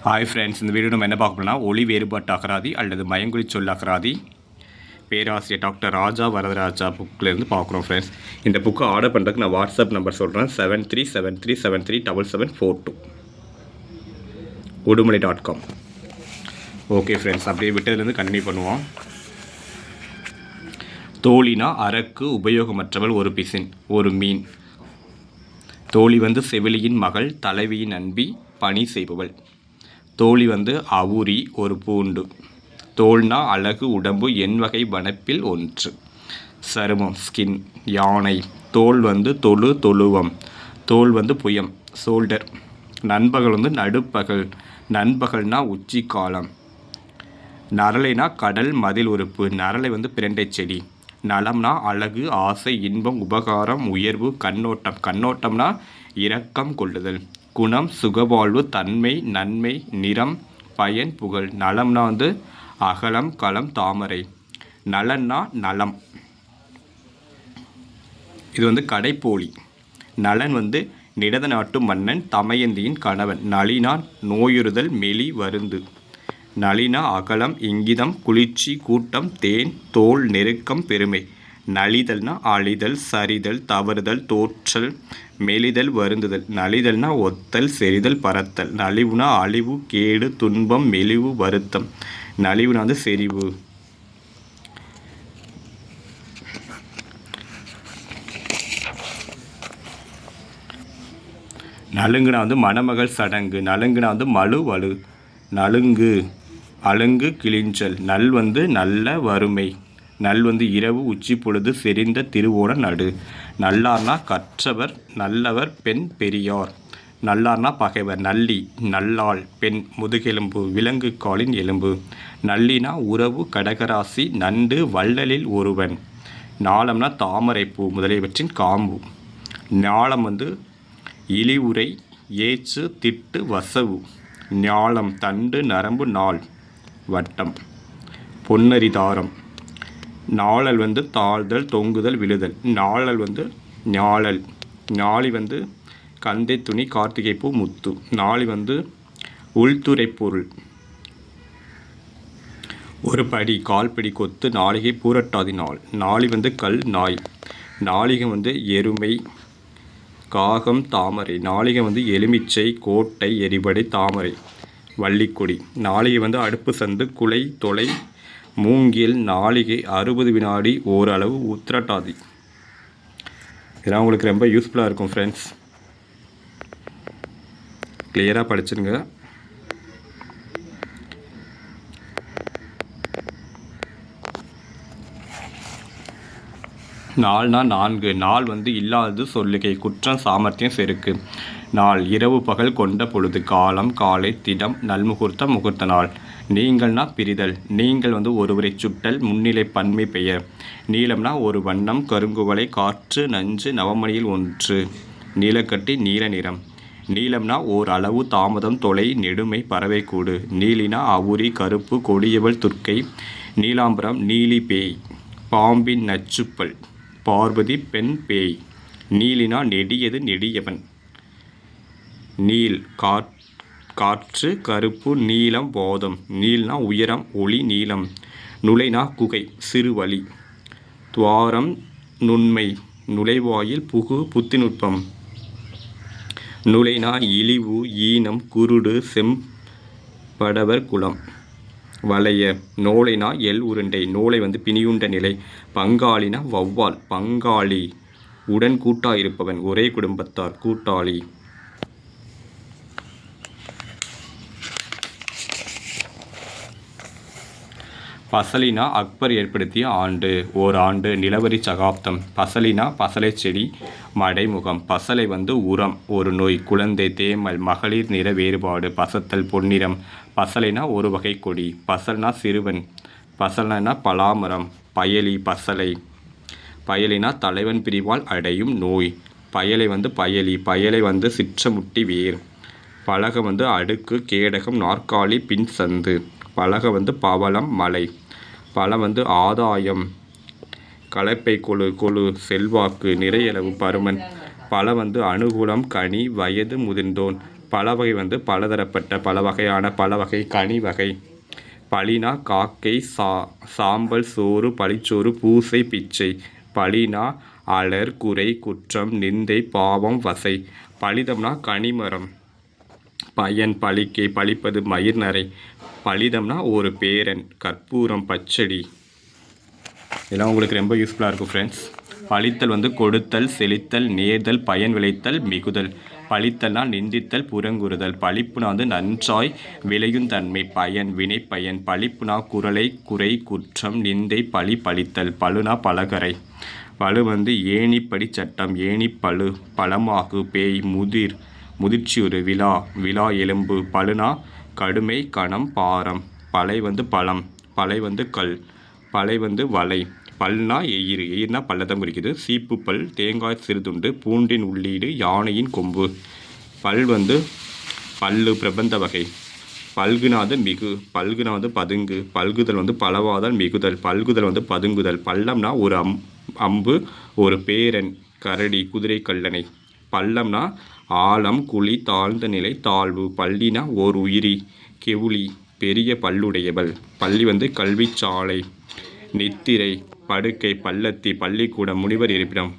Hi friends, இந்த video நம்ம என்ன பார்க்க போனால் ஒளி வேறுபாட்டு அகராதி அல்லது மயங்கொலி சொல் அகராதி பேராசிரியர் டாக்டர் ராஜா வரதராஜா புக்கிலேருந்து பார்க்குறோம் ஃப்ரெண்ட்ஸ். இந்த புக்கு ஆர்டர் பண்ணுறதுக்கு நான் வாட்ஸ்அப் நம்பர் சொல்கிறேன் 7373737742 udumali.com. ஓகே ஃப்ரெண்ட்ஸ், அப்படியே விட்டதுலேருந்து கண்டினியூ பண்ணுவோம். தோழினா அரக்கு உபயோகமற்றவள், ஒரு பிசின், ஒரு மீன். தோழி செவிலியின் மகள், தலைவியின் அன்பி, பணி செய்பவள். தோழி அவுரி, ஒரு பூண்டு. தோல்னா அழகு, உடம்பு, எண் வகை வனப்பில் ஒன்று. சருமம், ஸ்கின், யானை. தோல் தொழு, தொழுவம். தோல் புயம், சோல்டர். நண்பகல் நடுப்பகல். நண்பகல்னா உச்சி காலம். நரலைனா கடல், மதில் உறுப்பு. நரலை பிரண்டை செடி. நலம்னா அழகு, ஆசை, இன்பம், உபகாரம், உயர்வு, கண்ணோட்டம். கண்ணோட்டம்னா இரக்கம் கொள்ளுதல். குணம், சுகவாழ்வு, தன்மை, நன்மை, நிறம், பயன், புகழ். நலம்னா அகலம், களம், தாமரை. நலன்னா நலம். இது கடைப்போலி. நலன் நிடத நாட்டு மன்னன், தமயந்தியின் கணவன். நளினா நோயுறுதல், மெலி, வருந்து. நளினா அகலம், இங்கிதம், குளிர்ச்சி, கூட்டம், தேன், தோல், நெருக்கம், பெருமை. நலிதல்னா அழிதல், சரிதல், தவறுதல், தோற்றல், மெலிதல், வருந்துதல். நலிதல்னா ஒத்தல், செறிதல், பரத்தல். நலிவுனா அழிவு, கேடு, துன்பம், மெலிவு, வருத்தம். நலிவுனா செறிவு. நலுங்குனா மணமகள் சடங்கு. நலுங்குனா மழு, வலு. நலுங்கு, அலுங்கு, கிளிஞ்சல். நல் நல்ல, வறுமை. நல் இரவு, உச்சி பொழுது, செறிந்த திருவோண நடு. நல்லார்னா கற்றவர், நல்லவர், பெண், பெரியார். நல்லார்னா பகைவர். நல்லி, நல்லாள், பெண், முதுகெலும்பு, விலங்கு காலின் எலும்பு. நல்லினா உறவு, கடகராசி, நண்டு, வள்ளலில் ஒருவன். நாளம்னா தாமரைப்பூ முதலியவற்றின் காம்பு. ஞாலம் இழிவுரை, ஏச்சு, திட்டு, வசவு. ஞாலம் தண்டு, நரம்பு, நாள், வட்டம். பொன்னரிதாரம். நாளல் தாழ்தல், தொங்குதல், விழுதல். நாளல் ஞாழல். நாளி கந்தை துணி, கார்த்திகை பூ, முத்து. நாளி உள்துறை பொருள். ஒரு படி, கால்படி, கொத்து. நாளிகை, பூரட்டாதி நாள். நாளி கல், நாய். நாளிகை எருமை, காகம், தாமரை. நாளிகை எலுமிச்சை, கோட்டை, எரிபடை, தாமரை, வள்ளிக்கொடி. நாளிகை அடுப்பு சந்து, குலை, தொலை, மூங்கில். நாளிகை 60 வினாடி, ஓரளவு, உத்திரட்டாதி. இதெல்லாம் உங்களுக்கு ரொம்ப யூஸ்ஃபுல்லாக இருக்கும் ஃப்ரெண்ட்ஸ். கிளியராக படிச்சுருங்க. நாள்னா 4. நாள் இல்லாதது, சொல்லுகை, குற்றம், சாமர்த்தியம், செருக்கு. நாள் இரவு பகல் கொண்ட பொழுது. காலம், காலை, திடம், நல்முகூர்த்தம், முகூர்த்த நாள். நீங்கள்னா பிரிதல். நீங்கள் ஒருவரை சுட்டல், முன்னிலை பன்மை பெயர். நீளம்னா ஒரு வண்ணம், கருங்குவளை, காற்று, நஞ்சு, நவமணியில் ஒன்று. நீலக்கட்டி, நீல நிறம். நீளம்னா ஓர் அளவு, தாமதம், தொலை, நெடுமை, பறவைக்கூடு. நீலினா அவுரி, கருப்பு, கொடியவள், துர்க்கை. நீலாம்பரம், நீலி பேய், பாம்பின் நச்சுப்பல். பார்வதி, பெண் பேய். நீலினா நெடியது, நெடியவன். நீல் காற்று, கருப்பு, நீலம், வாதம். நீல்னா உயரம், ஒளி, நீளம். நுழைனா குகை, சிறு வழி. துவாரம், நுண்மை, நுழைவாயில், புகு, புத்திநுட்பம். நுழைனா இழிவு, ஈனம், குருடு, செம்படவர் குலம். வளைய. நோலைனா எல் உருண்டை. நோலை பிணியுண்ட நிலை. பங்காளினா வௌவால். பங்காளி உடன் கூட்டாயிருப்பவன், ஒரே குடும்பத்தார், கூட்டாளி. பசலினா அக்பர் ஏற்படுத்திய ஆண்டு, ஓர் ஆண்டு, நிலவரி, சகாப்தம். பசலினா பசலை செடி, மடைமுகம். பசலை உரம், ஒரு நோய், குழந்தை, தேமல், மகளிர், நிற வேறுபாடு, பசத்தல், பொன்னிறம். பசலைனா ஒரு வகை கொடி. பசல்னா சிறுவன். பசலனா பலாமரம். பயலி, பசலை. பயலினா தலைவன் பிரிவால் அடையும் நோய். பயலை பயலி. பயலை சிற்றமுட்டி வேர். பலக அடுக்கு, கேடகம், நாற்காலி, பின் சந்து. பலக பவளம், மலை. பல ஆதாயம், கலப்பை, கொழு, கொழு, செல்வாக்கு, நிறையளவு, பருமன். பல அனுகூலம், கனி, வயது, முதிர்ந்தோன். பல வகை வந்து பலதரப்பட்ட பல வகையான பல வகை கனி வகை. பழினா காக்கை சாம்பல் சோறு பழிச்சோறு பூசை பிச்சை. பழினா அலர் குறை குற்றம் நிந்தை பாவம் வசை. பலிதம்னா கனிமரம். பயன் பழிக்கை பழிப்பது மயிர் நரை. பலிதம்னா ஒரு பேரன். கற்பூரம் பச்சடி. இதெல்லாம் உங்களுக்கு ரொம்ப யூஸ்ஃபுல்லாக இருக்கும் ஃப்ரெண்ட்ஸ். பழித்தல் வந்து கொடுத்தல் செழித்தல் நேர்தல் பயன் விளைத்தல் மிகுதல். பழித்தல்னா நிந்தித்தல் புறங்குறுதல். பழிப்புனா வந்து நன்றாய் விளையும் தன்மை பயன் வினை பயன். பழிப்புனா குறளை குறை குற்றம் நிந்தை பழி பழித்தல். பழுனா பலகரை. பழு வந்து ஏணிப்படி சட்டம் ஏணிப்பழு. பழமாகு பேய் முதிர்ச்சியுறு விழா எலும்பு. பழுனா கடுமை கணம் பாரம். பலை வந்து பழம். பலை வந்து கல். பலை வந்து வலை. பல்னா எயிர்னா பள்ளத்தம் குறிக்குது. சீப்பு பல் தேங்காய் சிறுதுண்டு பூண்டின் உள்ளீடு யானையின் கொம்பு. பல் வந்து பல்லு பிரபந்த வகை. பல்குனாது மிகு. பல்குனா வந்து பதுங்கு. பல்குதல் வந்து பலவாதல் மிகுதல். பல்குதல் வந்து பதுங்குதல். பள்ளம்னா ஒரு அம்பு ஒரு பேரன் கரடி குதிரை கல்லணை. பள்ளம்னா ஆழம் குழி தாழ்ந்த நிலை தாழ்வு. பள்ளினா ஓர் உயிரி கெவுளி பெரிய பல்லுடையவள். பள்ளி வந்து கல்விச்சாலை. நித்திரை படுக்கை பள்ளத்தி பள்ளிக்கூடம் முனிவர் இருப்பிடம்.